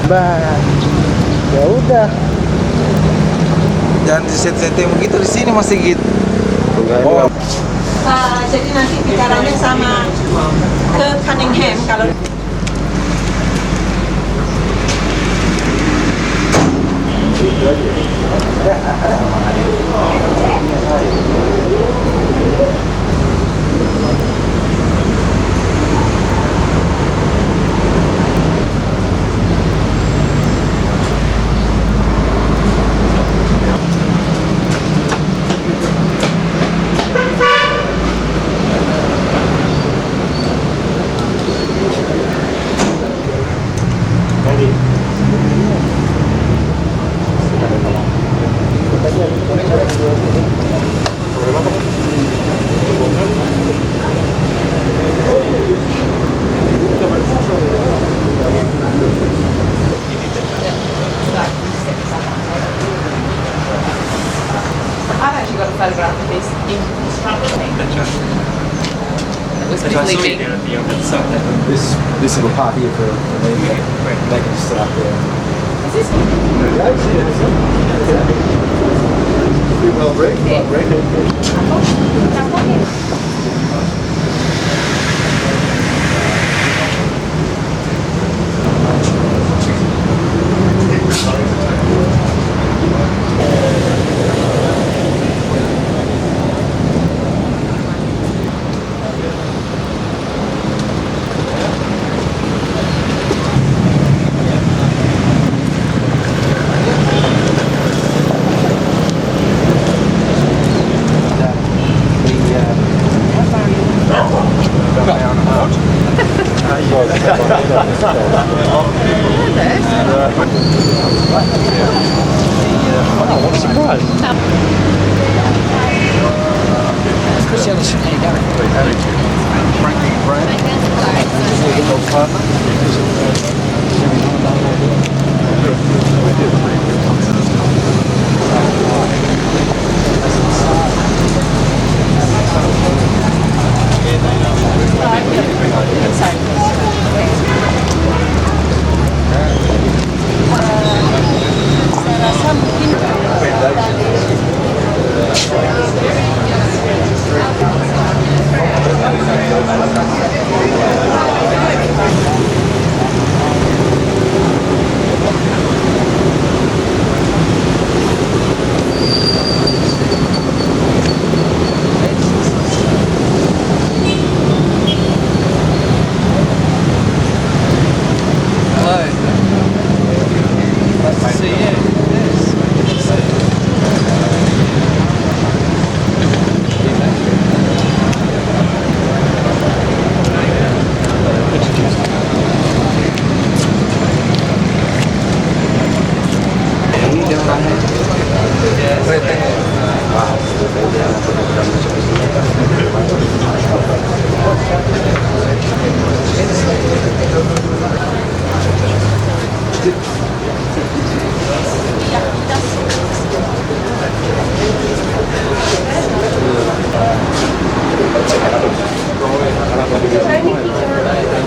Bah, ya udah. Jangan diset-setting begitu di sini Mas Sigit. Oh. Jadi nanti bicaranya sama ke Cunningham kalau photograph of this in front of me. It was really big. This little part here for me. They can sit up there. Is this? Pretty well read. What a surprise. Christian, how you going? Frankie, Brad.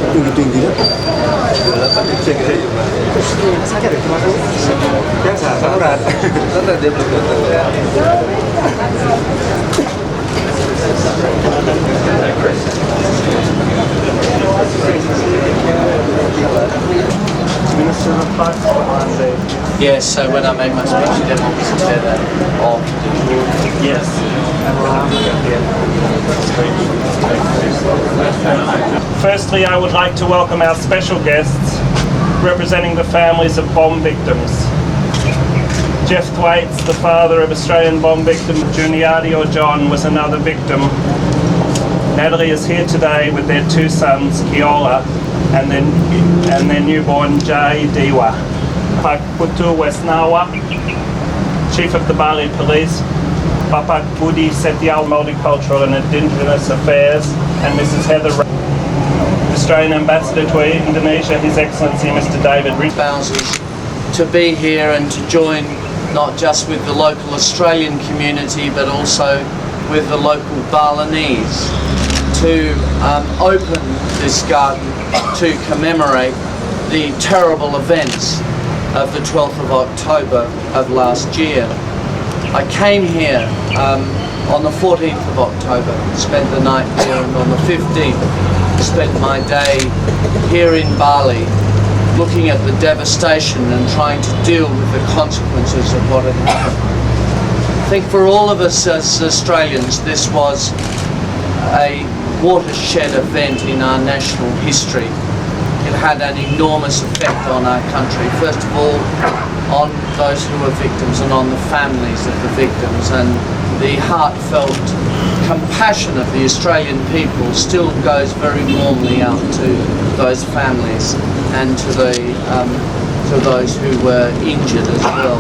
Tinggi-tinggi kan? Sakit ya? Biasa, saluran. Nanti dia belum. Yes, so when I made my speech, you didn't obviously say that off. Yes. Firstly, I would like to welcome our special guests representing the families of bomb victims. Jeff Thwaites, the father of Australian bomb victim Juniati or John, was another victim. Natalie is here today with their two sons, Kiola, and their newborn Jai Diwa. Pak Putu Wesnawa, Chief of the Bali Police, Bapak Budi Setial, Multicultural and Indigenous Affairs, and Mrs. Heather, Australian Ambassador to Indonesia, His Excellency Mr. David Thousands to be here and to join not just with the local Australian community but also with the local Balinese to open this garden to commemorate the terrible events of the 12th of October of last year. I came here on the 14th of October, spent the night here, and on the 15th spent my day here in Bali looking at the devastation and trying to deal with the consequences of what had happened. I think for all of us as Australians, this was a watershed event in our national history. It had an enormous effect on our country. First of all, on those who were victims and on the families of the victims, and the heartfelt compassion of the Australian people still goes very warmly out to those families and to those who were injured as well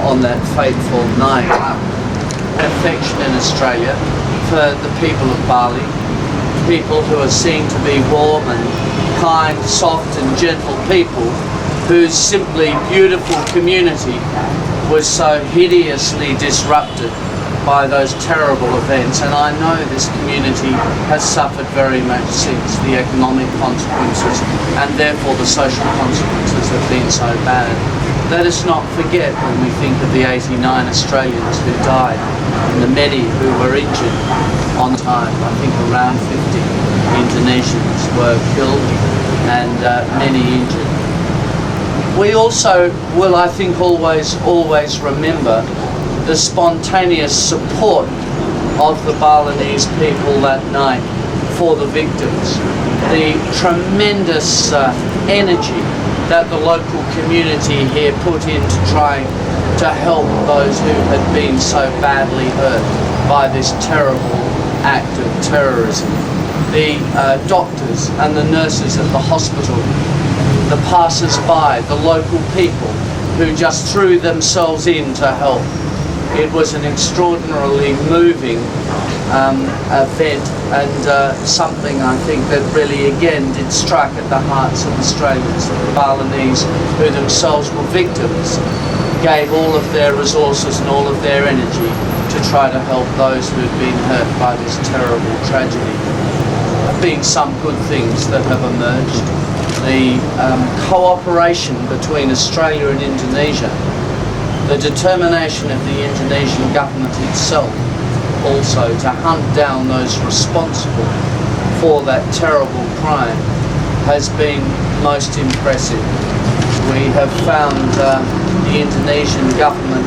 on that fateful night. Affection in Australia for the people of Bali, people who are seen to be warm and kind, soft and gentle people, whose simply beautiful community was so hideously disrupted by those terrible events. And I know this community has suffered very much since. The economic consequences and therefore the social consequences have been so bad. Let us not forget when we think of the 89 Australians who died and the many who were injured on time. I think around 50 Indonesians were killed and many injured. We also will, I think, always remember the spontaneous support of the Balinese people that night for the victims, the tremendous energy that the local community here put into trying to help those who had been so badly hurt by this terrible act of terrorism. The doctors and the nurses at the hospital, the passers-by, the local people who just threw themselves in to help. It was an extraordinarily moving event, and something I think that really again did strike at the hearts of Australians. The Balinese, who themselves were victims, gave all of their resources and all of their energy to try to help those who had been hurt by this terrible tragedy. There have been some good things that have emerged. The cooperation between Australia and Indonesia, the determination of the Indonesian government itself also to hunt down those responsible for that terrible crime has been most impressive. We have found the Indonesian government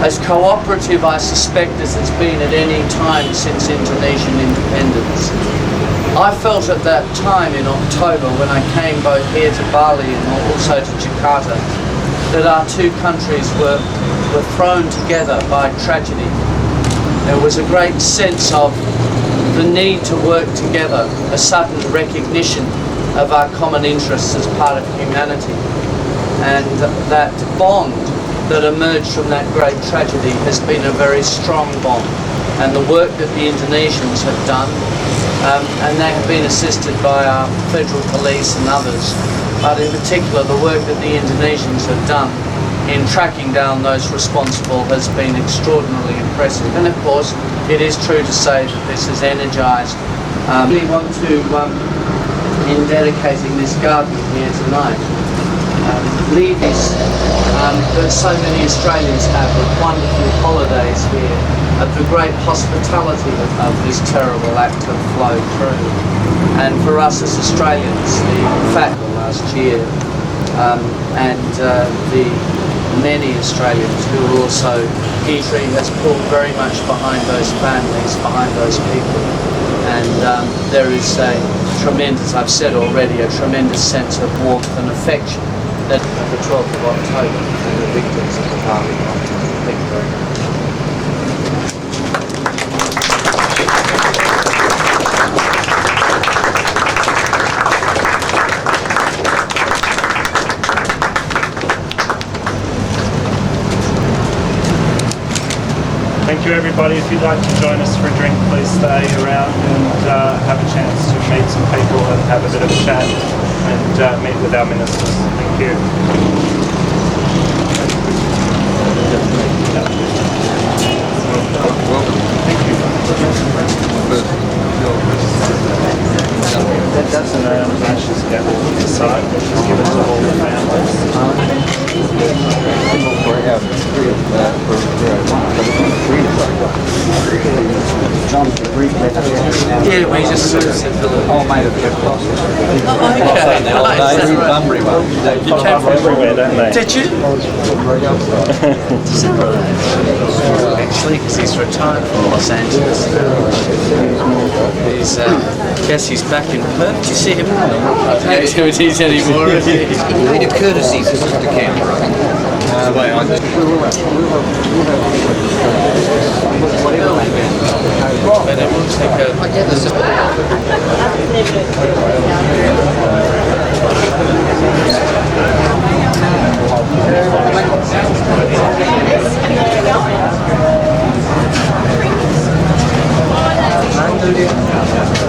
as cooperative, I suspect, as it's been at any time since Indonesian independence. I felt at that time in October, when I came both here to Bali and also to Jakarta, that our two countries were thrown together by tragedy. There was a great sense of the need to work together, a sudden recognition of our common interests as part of humanity. And that bond that emerged from that great tragedy has been a very strong bond. And the work that the Indonesians have done, and they have been assisted by our federal police and others, but in particular the work that the Indonesians have done in tracking down those responsible has been extraordinarily impressive. And of course, it is true to say that this has energised. We want to, in dedicating this garden here tonight, leave this that so many Australians have of wonderful holidays here, of the great hospitality of this terrible act have flowed through. And for us as Australians, the fact of last year and the many Australians who are also Dari has pulled very much behind those families, behind those people. And there is a tremendous, I've said already, a tremendous sense of warmth and affection that the 12th of October and the victims of the Bali. Thank you very much. Thank you everybody. If you'd like to join us for a drink, please stay around and have a chance to meet some people and have a bit of a chat and meet with our ministers. Thank you. Thank you. That's an ashes gathered from the site, which is given to all the families. Yeah, we just sort of said hello. All made of Kevlar. Okay, nice. That's right. Bunbury one. You came from Everywhere, don't they? Did you? Actually, because he's retired from Los Angeles. He's, guess he's back in Perth. Did you see him? I don't know who it is anymore. He made a courtesy to Mr. Cameron. But it will take a...